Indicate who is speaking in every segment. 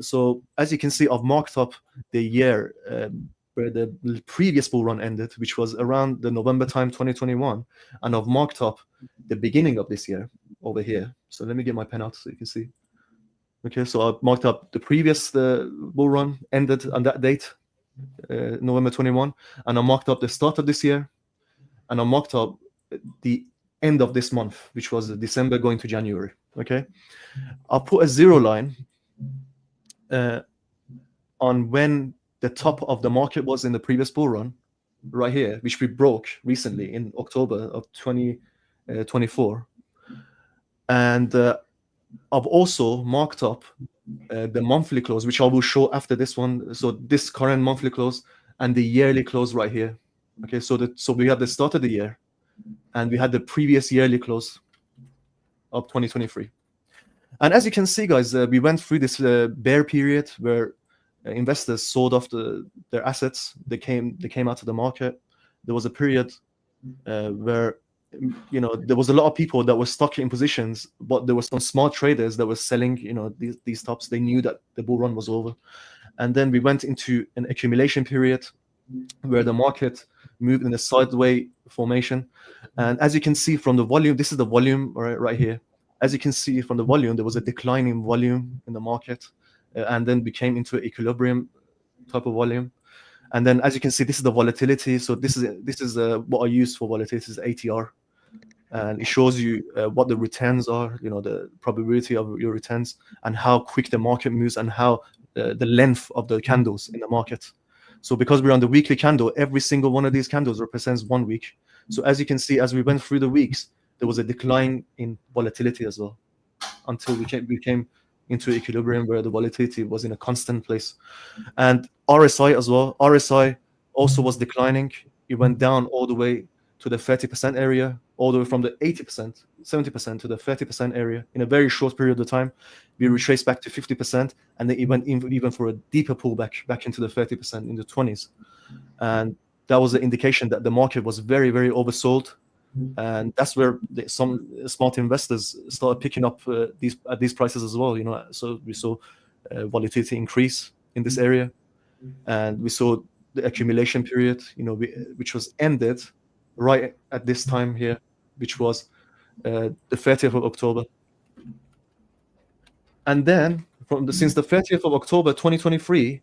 Speaker 1: So as you can see, I've marked up the year where the previous bull run ended, which was around the November time 2021, and I've marked up the beginning of this year over here. So let me get my pen out so you can see. Okay, so I've marked up the previous bull run ended on that date, November 21, and I marked up the start of this year, and I marked up the end of this month, which was December going to January. Okay, I'll put a zero line on when the top of the market was in the previous bull run, right here, which we broke recently in October of 2024. And I've also marked up the monthly close, which I will show after this one. So this current monthly close and the yearly close right here. Okay, so we had the start of the year, and we had the previous yearly close of 2023. And as you can see, guys, we went through this bear period where investors sold off their assets. They came out of the market. There was a period where there was a lot of people that were stuck in positions, but there were some smart traders that were selling these tops. They knew that the bull run was over. And then we went into an accumulation period where the market moved in a sideways formation. And as you can see from the volume, this is the volume right here. As you can see from the volume, there was a decline in volume in the market, and then we came into an equilibrium type of volume. And then, as you can see, this is the volatility. So this is what I use for volatility is ATR, and it shows you what the returns are, the probability of your returns, and how quick the market moves, and how the length of the candles in the market. So because we're on the weekly candle, every single one of these candles represents 1 week. So as you can see, as we went through the weeks, there was a decline in volatility as well, until we came into equilibrium where the volatility was in a constant place. And RSI as well. RSI also was declining. It went down all the way to the 30% area, all the way from the 80%, 70% to the 30% area in a very short period of time. We retraced back to 50%, and then it went even for a deeper pullback back into the 30%, in the 20s. And that was the indication that the market was very, very oversold. And that's where some smart investors started picking up these prices as well. So we saw volatility increase in this area, and we saw the accumulation period, which was ended right at this time here, which was the 30th of October. And then since the 30th of October 2023,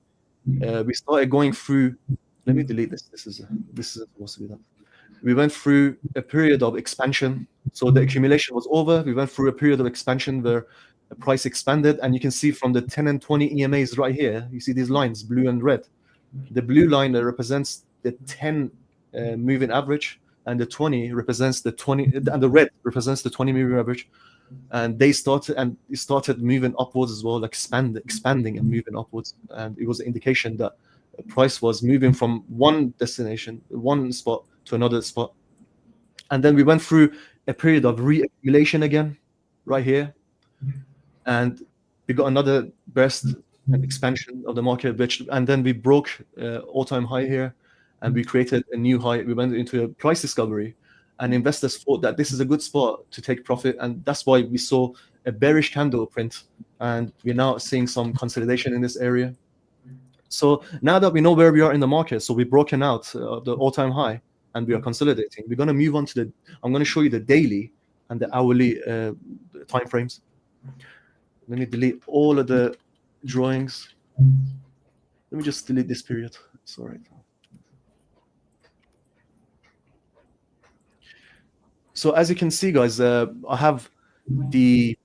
Speaker 1: we started going through. Let me delete this. This is supposed to be that. We went through a period of expansion. So the accumulation was over. We went through a period of expansion where the price expanded. And you can see from the 10 and 20 EMAs right here, you see these lines, blue and red. The blue line represents the 10 moving average, and the 20 represents the 20, and the red represents the 20 moving average. And it started moving upwards as well, like expanding and moving upwards. And it was an indication that the price was moving from one destination, one spot, to another spot. And then we went through a period of reaccumulation again right here, and we got another burst and expansion of the market, and then we broke all-time high here, and we created a new high. We went into a price discovery, and investors thought that this is a good spot to take profit, and that's why we saw a bearish candle print, and we're now seeing some consolidation in this area. So now that we know where we are in the market, so we've broken out the all-time high, and we are consolidating. We're going to move on to I'm going to show you the daily and the hourly time frames. Let me delete all of the drawings. Let me just delete this period. It's all right. So as you can see, guys, I have this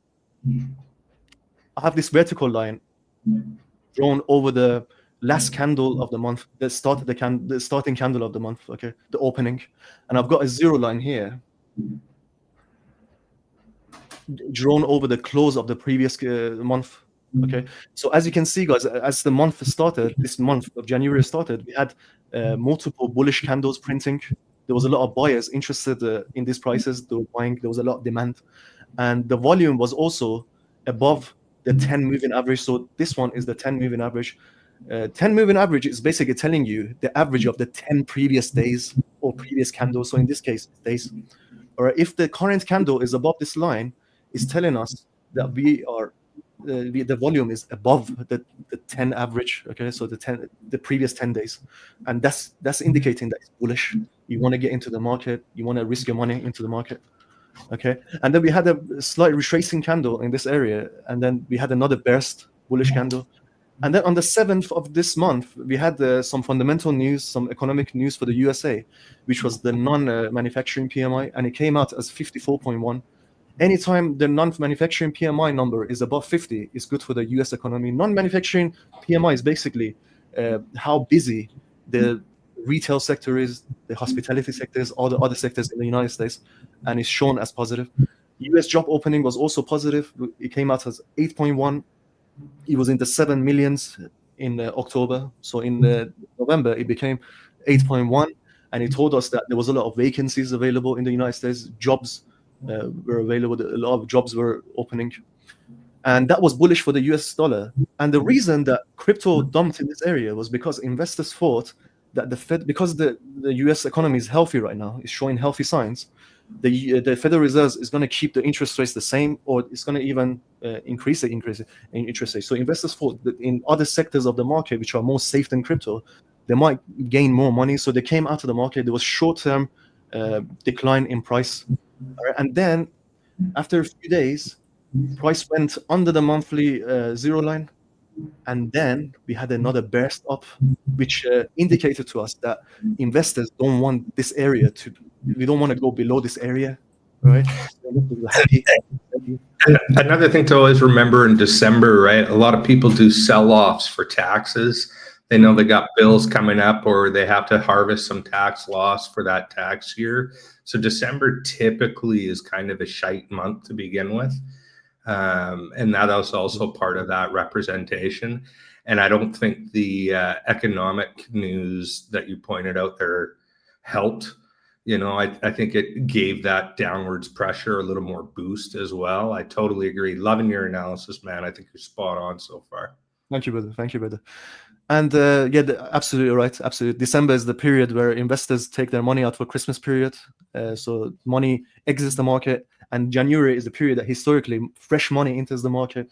Speaker 1: vertical line drawn over the last candle of the month, the starting candle of the month, okay, the opening, and I've got a zero line here drawn over the close of the previous month. Okay, so as you can see, guys, as the month started, this month of January started, we had multiple bullish candles printing. There was a lot of buyers interested in these prices. They were buying. There was a lot of demand, and the volume was also above the 10 moving average. So this one is the 10 moving average. 10 moving average is basically telling you the average of the 10 previous days or previous candles. So in this case, days. Or if the current candle is above this line, it's telling us that we are the volume is above the 10 average. Okay, so the previous 10 days, and that's indicating that it's bullish. You want to get into the market, you want to risk your money into the market. Okay, and then we had a slight retracing candle in this area, and then we had another burst bullish candle. And then on the 7th of this month, we had some fundamental news, some economic news for the USA, which was the non-manufacturing PMI, and it came out as 54.1. Anytime the non-manufacturing PMI number is above 50, it's good for the US economy. Non-manufacturing PMI is basically how busy the retail sector is, the hospitality sector is, all the other sectors in the United States, and it's shown as positive. US job opening was also positive. It came out as 8.1. It was in the 7 millions in October. So in November, it became 8.1. And it told us that there was a lot of vacancies available in the United States. Jobs were available. A lot of jobs were opening. And that was bullish for the US dollar. And the reason that crypto dumped in this area was because investors thought that the Fed, because the US economy is healthy right now, is showing healthy signs, the Federal Reserve is going to keep the interest rates the same, or it's going to even increase the interest rates. So investors thought that in other sectors of the market, which are more safe than crypto, they might gain more money. So they came out of the market. There was short-term decline in price. And then after a few days, price went under the monthly zero line. And then we had another burst up, which indicated to us that investors don't want this area we don't want to go below this area, right? Happy.
Speaker 2: And another thing to always remember in December, right? A lot of people do sell-offs for taxes. They know they got bills coming up, or they have to harvest some tax loss for that tax year. So December typically is kind of a shite month to begin with. And that is also part of that representation. And I don't think the economic news that you pointed out there helped. You know, I think it gave that downwards pressure a little more boost as well. I totally agree. Loving your analysis, man. I think you're spot on so far.
Speaker 1: Thank you, brother. Thank you, brother. And absolutely right. Absolutely. December is the period where investors take their money out for Christmas period. So money exits the market. And January is the period that historically fresh money enters the market.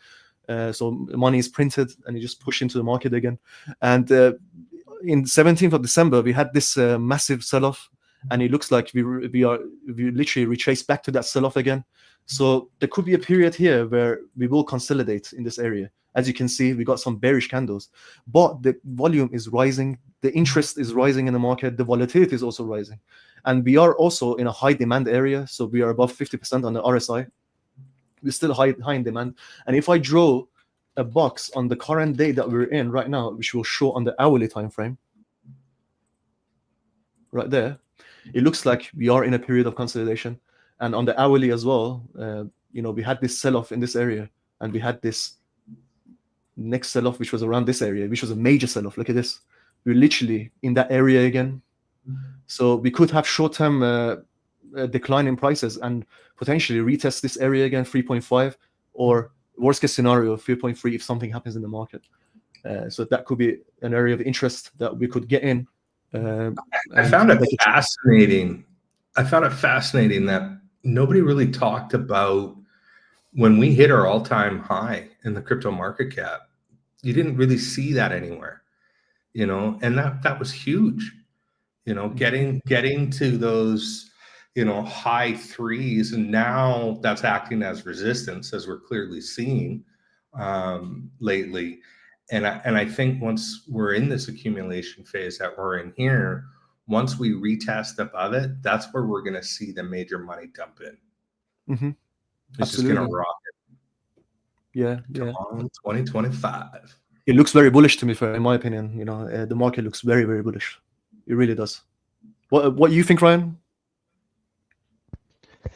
Speaker 1: So money is printed and you just push into the market again. And in 17th of December, we had this massive sell-off. And it looks like we literally retrace back to that sell-off again. So there could be a period here where we will consolidate in this area. As you can see, we got some bearish candles, but the volume is rising. The interest is rising in the market. The volatility is also rising. And we are also in a high demand area. So we are above 50% on the RSI. We're still high in demand. And if I draw a box on the current day that we're in right now, which will show on the hourly time frame, right there, it looks like we are in a period of consolidation. And on the hourly as well, we had this sell-off in this area, and we had this next sell-off, which was around this area, which was a major sell-off. Look at this. We're literally in that area again. So we could have short-term decline in prices and potentially retest this area again, 3.5, or worst case scenario, 3.3 if something happens in the market. So that could be an area of interest that we could get in.
Speaker 2: I found it fascinating. I found it fascinating that nobody really talked about when we hit our all-time high in the crypto market cap. You didn't really see that anywhere, and that was huge. Getting to those, high threes, and now that's acting as resistance, as we're clearly seeing lately. And I think once we're in this accumulation phase that we're in here, once we retest above it, that's where we're going to see the major money dump in.
Speaker 1: Mm-hmm.
Speaker 2: It's just going to rock it.
Speaker 1: Yeah.
Speaker 2: Come on, 2025.
Speaker 1: It looks very bullish to me, in my opinion. The market looks very, very bullish. It really does. What do you think, Ryan?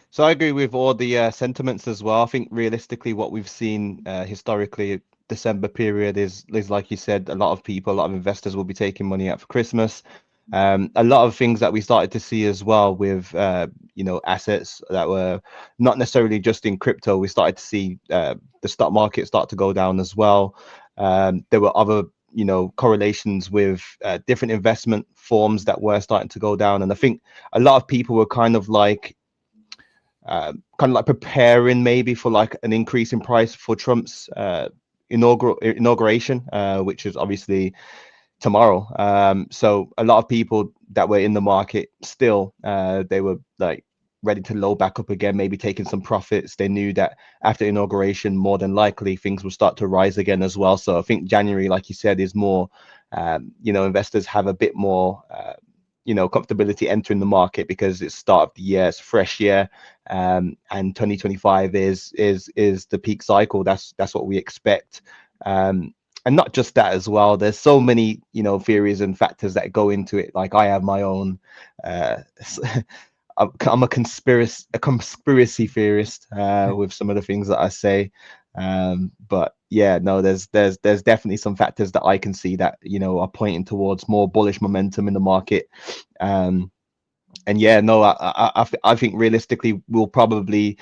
Speaker 3: So I agree with all the sentiments as well. I think realistically, what we've seen historically, December period is like you said, a lot of investors will be taking money out for Christmas. A lot of things that we started to see as well with assets that were not necessarily just in crypto. We started to see the stock market start to go down as well. There were other correlations with different investment forms that were starting to go down, and I think a lot of people were kind of like kind of like preparing maybe for like an increase in price for Trump's inauguration, which is obviously tomorrow. So a lot of people that were in the market still, they were like ready to load back up again, maybe taking some profits. They knew that after inauguration, more than likely things will start to rise again as well. So I think January, like you said, is more, investors have a bit more, comfortability entering the market because it's start of the year, it's a fresh year, and 2025 is the peak cycle. That's what we expect. And not just that as well, there's so many theories and factors that go into it. Like I have my own I'm a conspiracy theorist with some of the things that I say, but yeah, no, there's definitely some factors that I can see that are pointing towards more bullish momentum in the market. And yeah, no, I think realistically we'll probably,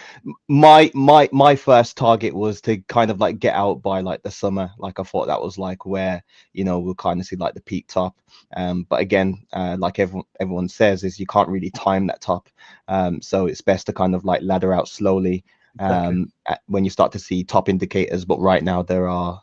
Speaker 3: my first target was to kind of like get out by like the summer. Like I thought that was like where we'll kind of see like the peak top. But again, like everyone says, is you can't really time that top. So it's best to kind of like ladder out slowly when you start to see top indicators. But right now there are